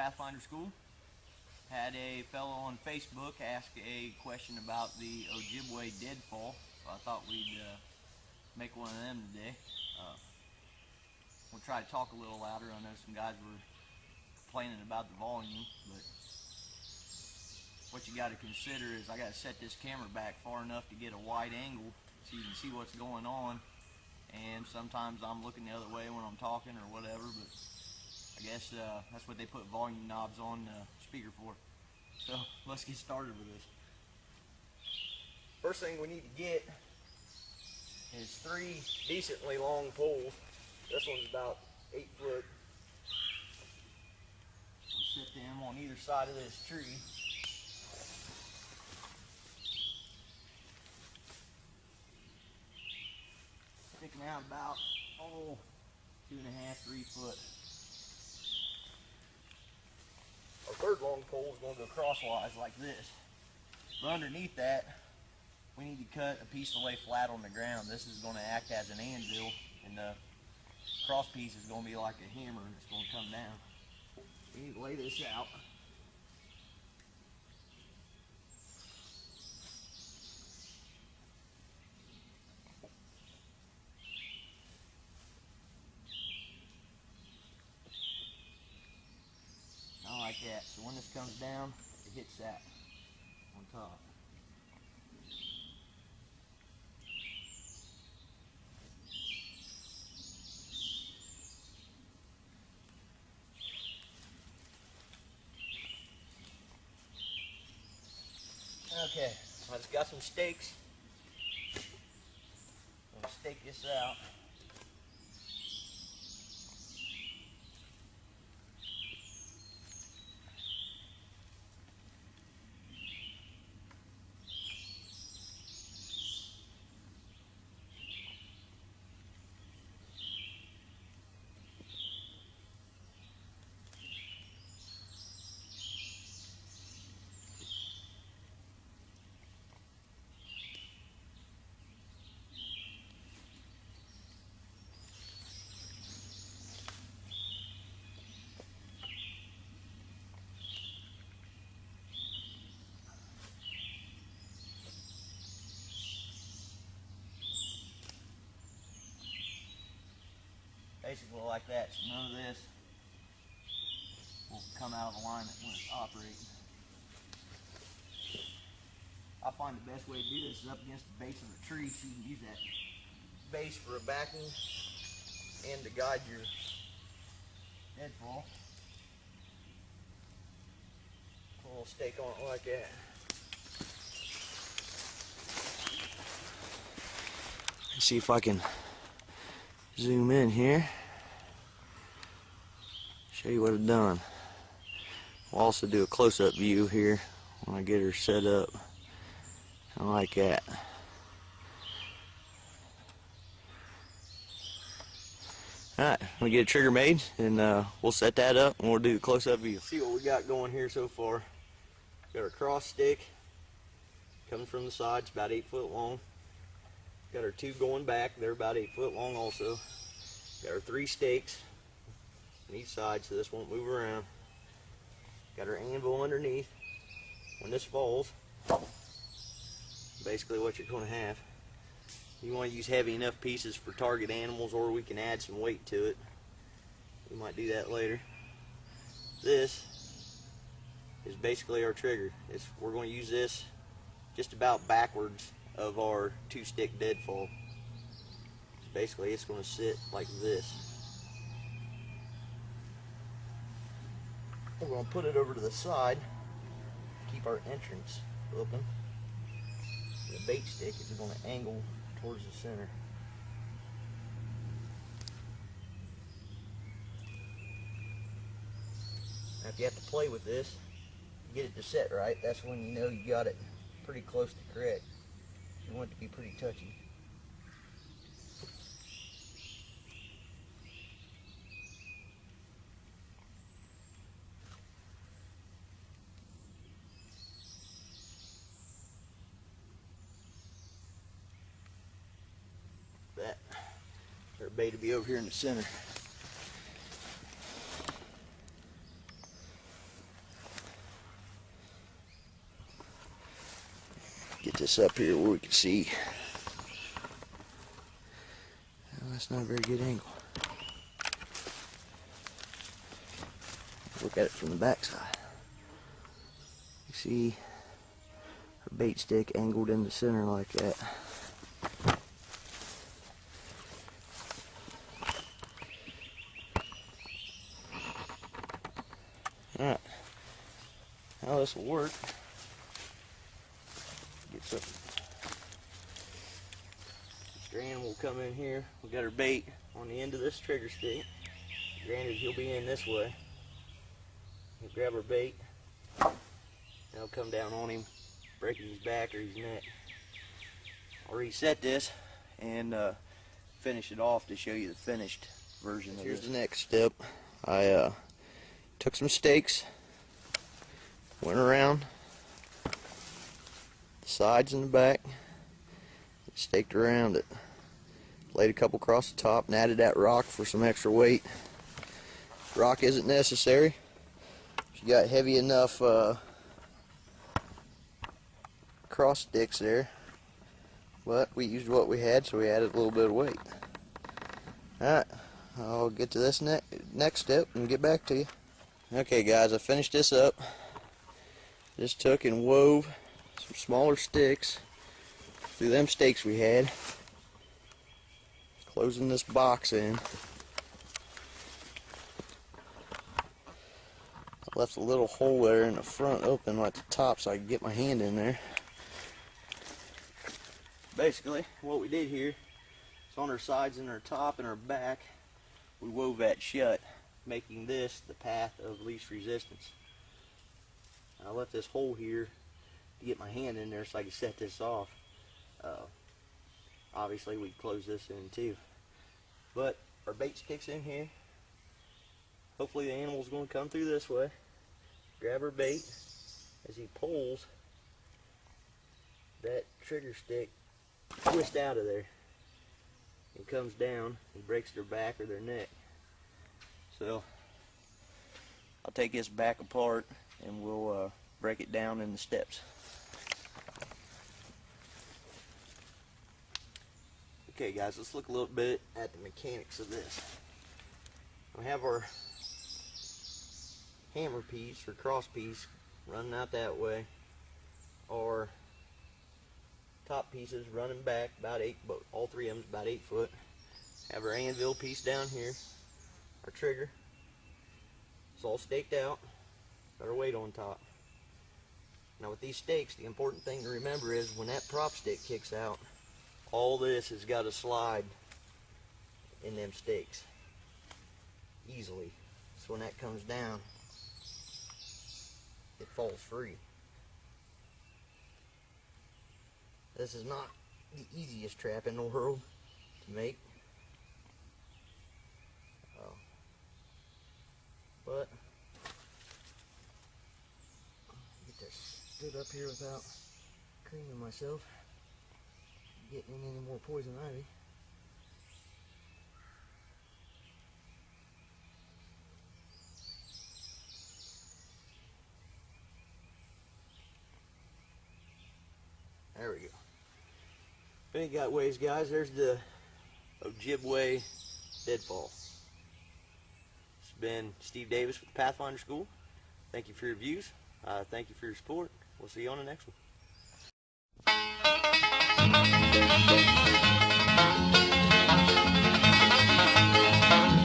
Pathfinder school. Had a fellow on Facebook ask a question about the Ojibwa Deadfall, so I thought we'd make one of them today. We'll try to talk a little louder. I know some guys were complaining about the volume, but what you got to consider is I got to set this camera back far enough to get a wide angle so you can see what's going on, and sometimes I'm looking the other way when I'm talking or whatever, but I guess that's what they put volume knobs on the speaker for. So let's get started with this. First thing we need to get is 3 decently long poles. This one's about 8 foot. We'll set them on either side of this tree. Sticking out about 2.5, 3 foot. Our third long pole is going to go crosswise like this. But underneath that, we need to cut a piece to lay flat on the ground. This is going to act as an anvil, and the cross piece is going to be like a hammer, and it's going to come down. We need to lay this out. Like that. So when this comes down, it hits that on top. Okay, I just got some stakes. I'm gonna stake this out. Basically like that, so none of this will come out of alignment when it's operating. I find the best way to do this is up against the base of a tree, so you can use that base for a backing and to guide your deadfall. Put a little stake on it like that. Let's see if I can zoom in here. Show you what I've done. We'll also do a close-up view here when I get her set up. I like that. Alright, I'm gonna get a trigger made and we'll set that up and we'll do the close-up view. See what we got going here so far. Got our cross stick coming from the sides, about 8 foot long. Got our 2 going back, they're about 8 foot long also. Got our 3 stakes on each side so this won't move around. Got our anvil underneath. When this falls, basically what you're going to have, you want to use heavy enough pieces for target animals, or we can add some weight to it. We might do that later. This is basically our trigger. We're going to use this just about backwards of our 2-stick deadfall. Basically it's going to sit like this. We're going to put it over to the side, keep our entrance open. The bait stick is going to angle towards the center. Now if you have to play with this, get it to set right, that's when you know you got it pretty close to correct. You want it to be pretty touchy. That. Our bait to be over here in the center. Get this up here where we can see. Well, that's not a very good angle. Look at it from the back side. You see her bait stick angled in the center like that. Alright, how this will work, get some strand will come in here. We got our bait on the end of this trigger stick. Granted, he'll be in this way. He'll grab our bait, and it'll come down on him, breaking his back or his neck. I'll reset this and finish it off to show you the finished version of this. Here's the next step. I took some stakes, went around the sides and the back, staked around it, laid a couple across the top, and added that rock for some extra weight. Rock isn't necessary if you got heavy enough cross sticks there, but we used what we had, so we added a little bit of weight. Alright, I'll get to this next step and get back to you. Okay guys, I finished this up. Just took and wove some smaller sticks through them stakes we had, closing this box in. I left a little hole there in the front open at the top so I could get my hand in there. Basically, what we did here is on our sides and our top and our back, we wove that shut, making this the path of least resistance. I left this hole here to get my hand in there so I could set this off. Obviously we close this in too, but our bait sticks in here. Hopefully the animal's going to come through this way, grab our bait. As he pulls, that trigger stick twists out of there and comes down and breaks their back or their neck. So I'll take this back apart and we'll break it down in the steps. Okay guys, let's look a little bit at the mechanics of this. We have our hammer piece or cross piece running out that way. Our top pieces running back about 8, but all three of them about 8 foot. Have our anvil piece down here. Our trigger. It's all staked out. Got our weight on top. Now with these stakes, the important thing to remember is when that prop stick kicks out, all this has got to slide in them stakes easily. So when that comes down, it falls free. This is not the easiest trap in the world to make, but get this stood up here without creaming myself, getting in any more poison ivy. There we go. If any got ways, guys, there's the Ojibwa Deadfall. It's been Steve Davis with the Pathfinder School. Thank you for your views. Thank you for your support. We'll see you on the next one.